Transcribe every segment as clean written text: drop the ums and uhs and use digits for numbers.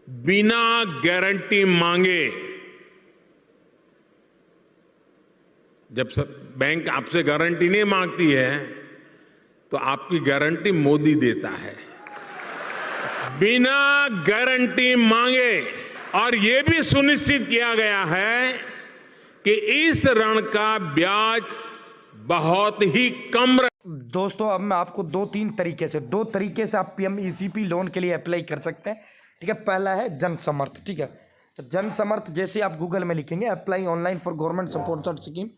बिना गारंटी मांगे, जब सब बैंक आपसे गारंटी नहीं मांगती है तो आपकी गारंटी मोदी देता है। बिना गारंटी मांगे, और ये भी सुनिश्चित किया गया है कि इस ऋण का ब्याज बहुत ही कम दोस्तों अब मैं आपको दो तरीके से आप पीएमईजीपी लोन के लिए अप्लाई कर सकते हैं। ठीक है, पहला है जन समर्थ। ठीक है, तो जन समर्थ जैसे आप गूगल में लिखेंगे apply online for government supported scheme,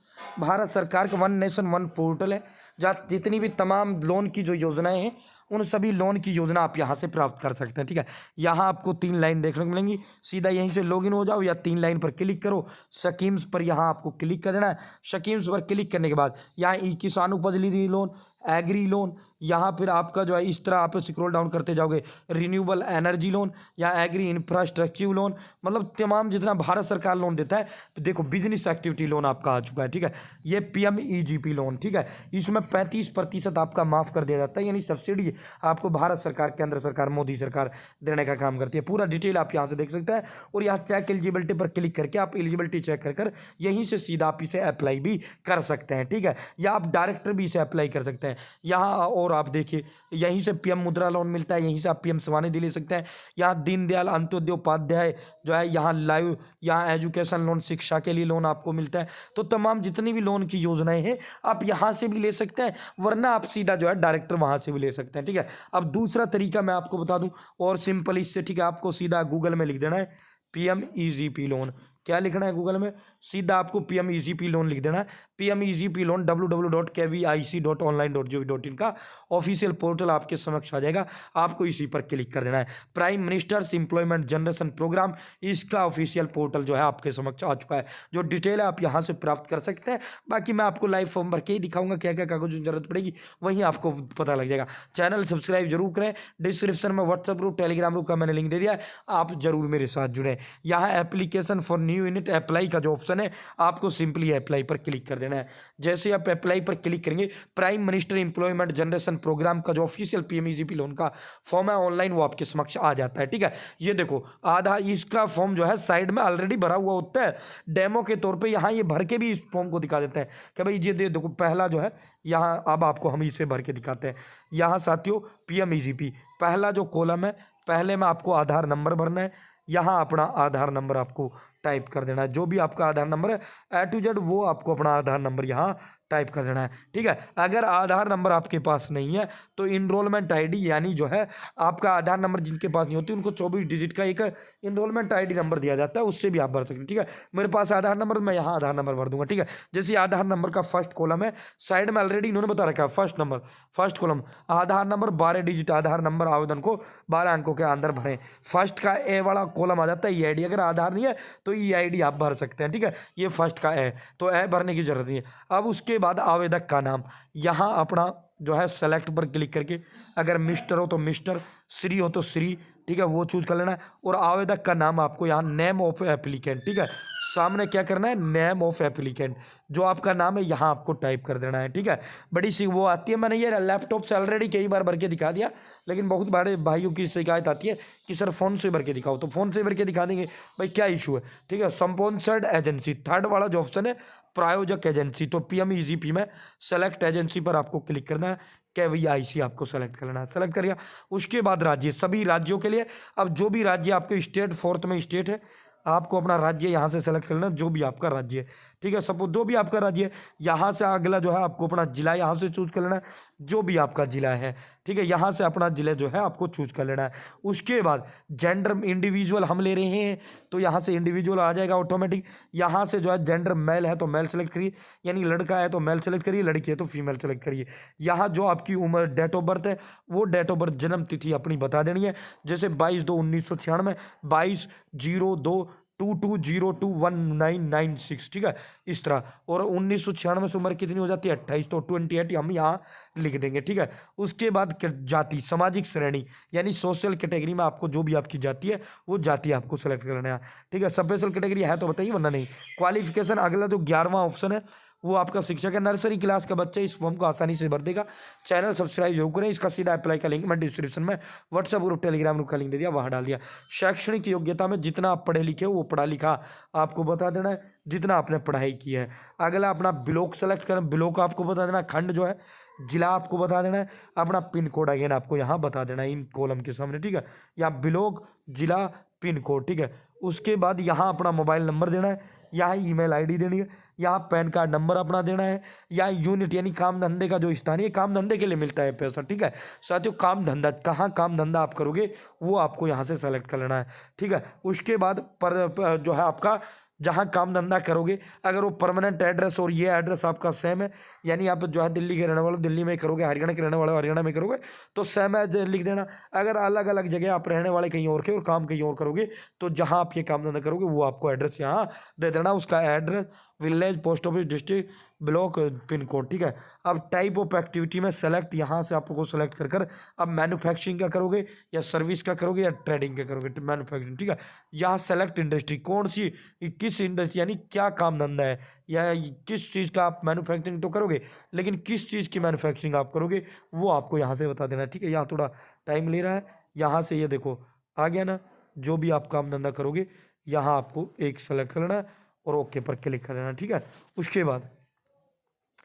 Bharat सरकार का वन नेशन वन पोर्टल है जहाँ जितनी भी तमाम लोन की जो योजनाएं हैं उन सभी लोन की योजना आप यहाँ से प्राप्त कर सकते हैं। ठीक है, यहाँ आपको 3 लाइन देखने को मिलेंगी, सीधा यहीं से लॉगिन हो जाओ या 3 लाइन पर क्लिक करो, स्कीम्स पर यहाँ आपको क्लिक कर देना है। स्कीम्स पर क्लिक करने के बाद यहाँ ई किसान उपज निधि लोन, एग्री लोन, यहाँ फिर आपका जो है इस तरह आप स्क्रॉल डाउन करते जाओगे, रिन्यूएबल एनर्जी लोन या एग्री इंफ्रास्ट्रक्चर लोन, मतलब तमाम जितना भारत सरकार लोन देता है। तो देखो बिजनेस एक्टिविटी लोन आपका आ चुका है। ठीक है, ये पीएमईजीपी लोन। ठीक है, इसमें 35% आपका माफ़ कर दिया जाता है, यानी सब्सिडी आपको भारत सरकार, केंद्र सरकार, मोदी सरकार देने का काम करती है। पूरा डिटेल आप यहाँ से देख सकते हैं और यहाँ चेक एलिजिबिलिटी पर क्लिक करके आप एलिजिबिलिटी चेक कर यहीं से सीधा आप इसे अप्लाई भी कर सकते हैं। ठीक है, या आप डायरेक्टर भी इसे अप्लाई कर सकते हैं यहाँ। और आप देखिए यहीं से पीएम मुद्रा लोन मिलता है, यहीं से आप पीएम स्वनिधि ले सकते हैं। यहाँ दीनदयाल अंत्योदय उपाध्याय जो है यहाँ लाइव, यहाँ एजुकेशन लोन, शिक्षा के लिए लोन आपको मिलता है। तो तमाम जितनी भी लोन की योजनाएं हैं आप यहाँ से भी ले सकते हैं, वरना आप सीधा जो है डायरेक्टर वहाँ से भी ले सकते हैं। ठीक है, अब दूसरा तरीका मैं आपको बता दूं और सिंपल इससे। ठीक है, आपको सीधा गूगल में लिख देना है पीएमईजीपी लोन। क्या लिखना है गूगल में? सीधा आपको पीएमईजीपी लोन लिख देना है। पीएमईजीपी लोन www.kvic.online.gov.in का ऑफिशियल पोर्टल आपके समक्ष आ जाएगा, आपको इसी पर क्लिक कर देना है। Prime minister's employment generation programme, इसका ऑफिशियल पोर्टल जो है आपके समक्ष आ चुका है। जो डिटेल है आप यहाँ से प्राप्त कर सकते हैं। बाकी मैं आपको लाइव फॉर्म भर के ही दिखाऊंगा, क्या क्या कागजों की जरूरत पड़ेगी वहीं आपको पता लग जाएगा। चैनल सब्सक्राइब जरूर करें, डिस्क्रिप्शन में व्हाट्सएप ग्रुप, टेलीग्राम ग्रुप का मैंने लिंक दे दिया है, आप जरूर मेरे साथ जुड़ें। यहाँ application for new unit apply का जो ऑप्शन है आपको सिंपली अप्लाई पर क्लिक कर देना है। जैसे आप अप्लाई पर क्लिक करेंगे, prime minister employment generation programme का जो ऑफिशियल पीएमईजीपी लोन का फॉर्म है ऑनलाइन, वो आपके समक्ष आ जाता है। ठीक है, ये देखो आधा इसका फॉर्म जो है साइड में ऑलरेडी भरा हुआ होता है, डेमो के तौर पे यहाँ ये भर के भी इस फॉर्म को दिखा देते हैं कि भाई ये देखो पहला जो है यहाँ, अब आपको हम इसे भर के दिखाते हैं। यहाँ साथियों पीएमईजीपी पहला जो कॉलम है, पहले में आपको आधार नंबर भरना है। यहाँ अपना आधार नंबर आपको टाइप कर देना है, जो भी आपका आधार नंबर है A to Z वो आपको अपना आधार नंबर यहाँ टाइप कर देना है। ठीक है, अगर आधार नंबर आपके पास नहीं है तो इनरोलमेंट आईडी, यानी जो है आपका आधार नंबर जिनके पास नहीं होती उनको 24 डिजिट का एक इनरोलमेंट आईडी नंबर दिया जाता है, उससे भी आप भर सकते हैं। ठीक है, मेरे पास आधार नंबर, मैं यहाँ आधार नंबर भर दूंगा। ठीक है, जैसे आधार नंबर का फर्स्ट कॉलम है, साइड में ऑलरेडी इन्होंने बता रखा है फर्स्ट नंबर, फर्स्ट कॉलम आधार नंबर 12 डिजिट आधार नंबर, आवेदन को 12 अंकों के अंदर भरें। फर्स्ट का ए वाला कॉलम आ जाता है ई आई डी, अगर आधार नहीं है तो ई आई डी आप भर सकते हैं। ठीक है, ये फर्स्ट का है तो ए भरने की जरूरत नहीं है। अब उसके बाद आवेदक का नाम, यहाँ अपना जो है सेलेक्ट पर क्लिक करके, अगर मिस्टर हो तो मिस्टर, श्री हो तो श्री, ठीक है वो चूज कर लेना है। और आवेदक का नाम आपको यहाँ नेम ऑफ एप्लीकेंट, ठीक है सामने क्या करना है, नेम ऑफ एप्लीकेंट, जो आपका नाम है यहाँ आपको टाइप कर देना है। ठीक है, बड़ी सी वो आती है, मैंने ये लैपटॉप से ऑलरेडी कई बार भर के दिखा दिया, लेकिन बहुत बड़े भाइयों की शिकायत आती है कि सर फ़ोन से भर के दिखाओ, तो फ़ोन से भर के दिखा देंगे, भाई क्या इशू है। ठीक है, स्पॉन्सर्ड एजेंसी, थर्ड वाला जो ऑप्शन है प्रायोजक एजेंसी, तो पीएमईजीपी में सेलेक्ट एजेंसी पर आपको क्लिक करना है, KVIC आपको सेलेक्ट करना है। सेलेक्ट करिए, उसके बाद राज्य, सभी राज्यों के लिए, अब जो भी राज्य आपके स्टेट, फोर्थ में स्टेट है, आपको अपना राज्य यहाँ से सेलेक्ट करना है, जो भी आपका राज्य है। ठीक है, सपोज जो भी आपका राज्य है, यहाँ से अगला जो है आपको अपना जिला यहाँ से चूज कर लेना है, जो भी आपका जिला है। ठीक है, यहाँ से अपना जिला जो है आपको चूज कर लेना है। उसके बाद जेंडर इंडिविजुअल हम ले रहे हैं तो यहाँ से इंडिविजुअल आ जाएगा ऑटोमेटिक। यहाँ से जो है जेंडर मेल है तो मेल सेलेक्ट करिए, यानी लड़का है तो मेल सेलेक्ट करिए, लड़की है तो फीमेल सेलेक्ट करिए। यहाँ जो आपकी उम्र, डेट ऑफ बर्थ है, वो डेट ऑफ बर्थ जन्म तिथि अपनी बता देनी है, जैसे 22/2/1996, 22/02/22021996। ठीक है, इस तरह। और 1996 से उम्र कितनी हो जाती है, 28, तो 28 हम यहाँ लिख देंगे। ठीक है, उसके बाद जाति, सामाजिक श्रेणी, यानी सोशल कैटेगरी में आपको जो भी आपकी जाति है वो जाति आपको सेलेक्ट करना है। ठीक है, स्पेशल कैटेगरी है तो बताइए, वरना नहीं। क्वालिफिकेशन, अगला जो 11वां ऑप्शन है वो आपका शिक्षक है। नर्सरी क्लास का बच्चा इस फॉर्म को आसानी से भर देगा। चैनल सब्सक्राइब जरूर करें। इसका सीधा अप्लाई का लिंक मैं डिस्क्रिप्शन में व्हाट्सएप ग्रुप टेलीग्राम ग्रुप का लिंक दे दिया, वहाँ डाल दिया। शैक्षणिक योग्यता में जितना आप पढ़े लिखे हो वो पढ़ा लिखा आपको बता देना है, जितना आपने पढ़ाई की है। अगला अपना ब्लॉक सेलेक्ट करें, ब्लॉक आपको बता देना, खंड जो है, जिला आपको बता देना है, अपना पिन कोड अगेन आपको यहाँ बता देना है इन कॉलम के सामने, ठीक है। या ब्लॉक, जिला, पिन कोड, ठीक है। उसके बाद यहाँ अपना मोबाइल नंबर देना है, यहाँ ईमेल आईडी देनी है, यहाँ पैन कार्ड नंबर अपना देना है, या यूनिट यानी काम धंधे का जो स्थानीय काम धंधे के लिए मिलता है पैसा, ठीक है। साथियों काम धंधा, कहाँ काम धंधा आप करोगे वो आपको यहाँ से सेलेक्ट कर लेना है, ठीक है। उसके बाद पर जो है आपका जहाँ काम धंधा करोगे, अगर वो परमानेंट एड्रेस और ये एड्रेस आपका सेम है, यानी आप जो है दिल्ली के रहने वाले दिल्ली में करोगे, हरियाणा के रहने वाले हरियाणा में करोगे तो सेम एज लिख देना। अगर अलग अलग जगह आप रहने वाले कहीं और के और काम कहीं और करोगे तो जहाँ आप ये काम धंधा करोगे वो आपको एड्रेस यहाँ दे देना, उसका address, village, post office, district, block, pin code, ठीक है। अब टाइप ऑफ एक्टिविटी में सेलेक्ट, यहाँ से आपको सेलेक्ट कर कर अब मैन्युफैक्चरिंग का करोगे या सर्विस का करोगे या ट्रेडिंग का करोगे, मैन्युफैक्चरिंग, ठीक है। यहाँ सेलेक्ट इंडस्ट्री, कौन सी, किस इंडस्ट्री यानी क्या काम धंधा है, या किस चीज़ का आप मैन्युफैक्चरिंग तो करोगे लेकिन किस चीज़ की मैन्युफैक्चरिंग आप करोगे वो आपको यहाँ से बता देना है, ठीक है। यहाँ थोड़ा टाइम ले रहा है, यहाँ से ये देखो आ गया ना, जो भी आप काम धंधा करोगे यहाँ आपको एक सेलेक्ट कर लेना है और ओके पर क्लिक कर देना, ठीक है। उसके बाद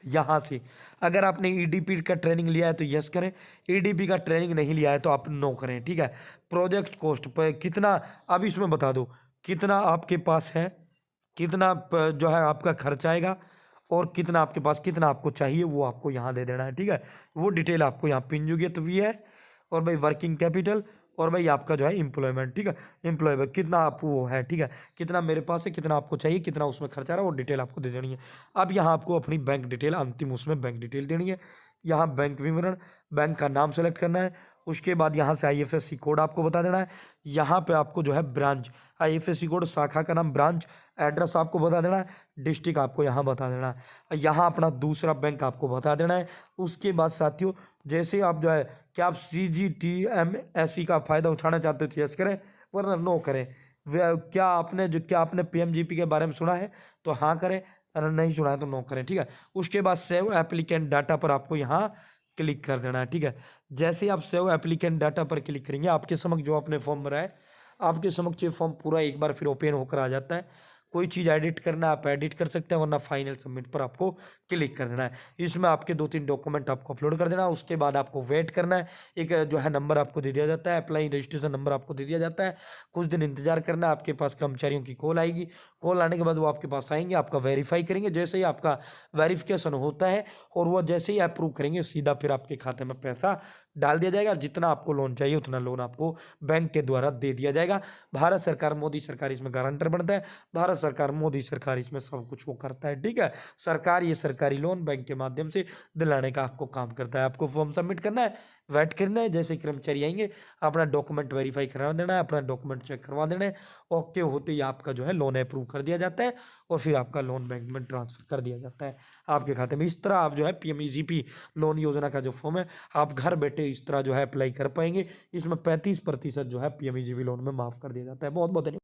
यहाँ से अगर आपने ईडीपी का ट्रेनिंग लिया है तो यस करें, ईडीपी का ट्रेनिंग नहीं लिया है तो आप नो करें, ठीक है। प्रोजेक्ट कॉस्ट पर कितना, अब इसमें बता दो कितना आपके पास है, कितना जो है आपका खर्च आएगा और कितना आपके पास, कितना आपको चाहिए वो आपको यहाँ दे देना है, ठीक है। वो डिटेल आपको यहाँ पिंजुगियत भी है, और भाई वर्किंग कैपिटल, और भाई आपका जो है एम्प्लॉयमेंट, ठीक है। एम्प्लॉयमेंट कितना आप वो है, ठीक है, कितना मेरे पास है, कितना आपको चाहिए, कितना उसमें खर्चा रहा है, वो डिटेल आपको दे देनी है। अब यहाँ आपको अपनी बैंक डिटेल, अंतिम उसमें बैंक डिटेल देनी है। यहाँ बैंक विवरण, बैंक का नाम सेलेक्ट करना है। उसके बाद यहाँ से IFSC कोड आपको बता देना है। यहाँ पे आपको जो है ब्रांच, IFSC कोड, शाखा का नाम, ब्रांच एड्रेस आपको बता देना है, डिस्ट्रिक्ट आपको यहाँ बता देना है, यहाँ अपना दूसरा बैंक आपको बता देना है। उसके बाद साथियों जैसे आप जो है क्या आप CGTMSE का फ़ायदा उठाना चाहते हो तो यस करें, वरना नो करें। क्या आपने PMGP के बारे में सुना है तो हाँ करें, अगर नहीं सुना है तो नो करें, ठीक है। उसके बाद सेव एप्लीकेंट डाटा पर आपको यहाँ क्लिक कर देना है, ठीक है। जैसे आप सेव एप्लीकेंट डाटा पर क्लिक करेंगे आपके समक्ष जो आपने फॉर्म भरा है, आपके समक्ष ये फॉर्म पूरा एक बार फिर ओपन होकर आ जाता है। कोई चीज़ एडिट करना है आप एडिट कर सकते हैं, वरना फाइनल सबमिट पर आपको क्लिक कर देना है। इसमें आपके 2-3 डॉक्यूमेंट आपको अपलोड कर देना है। उसके बाद आपको वेट करना है, एक जो है नंबर आपको दे दिया जाता है, अप्लाई रजिस्ट्रेशन नंबर आपको दे दिया जाता है। कुछ दिन इंतजार करना है, आपके पास कर्मचारियों की कॉल आएगी, कॉल आने के बाद वो आपके पास आएंगे, आपका वेरीफाई करेंगे। जैसे ही आपका वेरिफिकेशन होता है और वो जैसे ही अप्रूव करेंगे सीधा फिर आपके खाते में पैसा डाल दिया जाएगा। जितना आपको लोन चाहिए उतना लोन आपको बैंक के द्वारा दे दिया जाएगा। भारत सरकार, मोदी सरकार इसमें गारंटर बनता है। भारत सरकार, मोदी सरकार इसमें सब कुछ वो करता है, ठीक है। सरकार ये सरकारी लोन बैंक के माध्यम से दिलाने का आपको काम करता है। आपको फॉर्म सबमिट करना है, वेट करना है, जैसे कर्मचारी आएंगे अपना डॉक्यूमेंट वेरीफाई करा देना है, अपना डॉक्यूमेंट चेक करवा देना है। ओके होते ही आपका जो है लोन अप्रूव कर दिया जाता है और फिर आपका लोन बैंक में ट्रांसफर कर दिया जाता है आपके खाते में। इस तरह आप जो है PMEGP लोन योजना का जो फॉर्म है आप घर बैठे इस तरह जो है अप्लाई कर पाएंगे। इसमें 35% जो है PMEGP लोन में माफ़ कर दिया जाता है। बहुत बहुत धन्यवाद।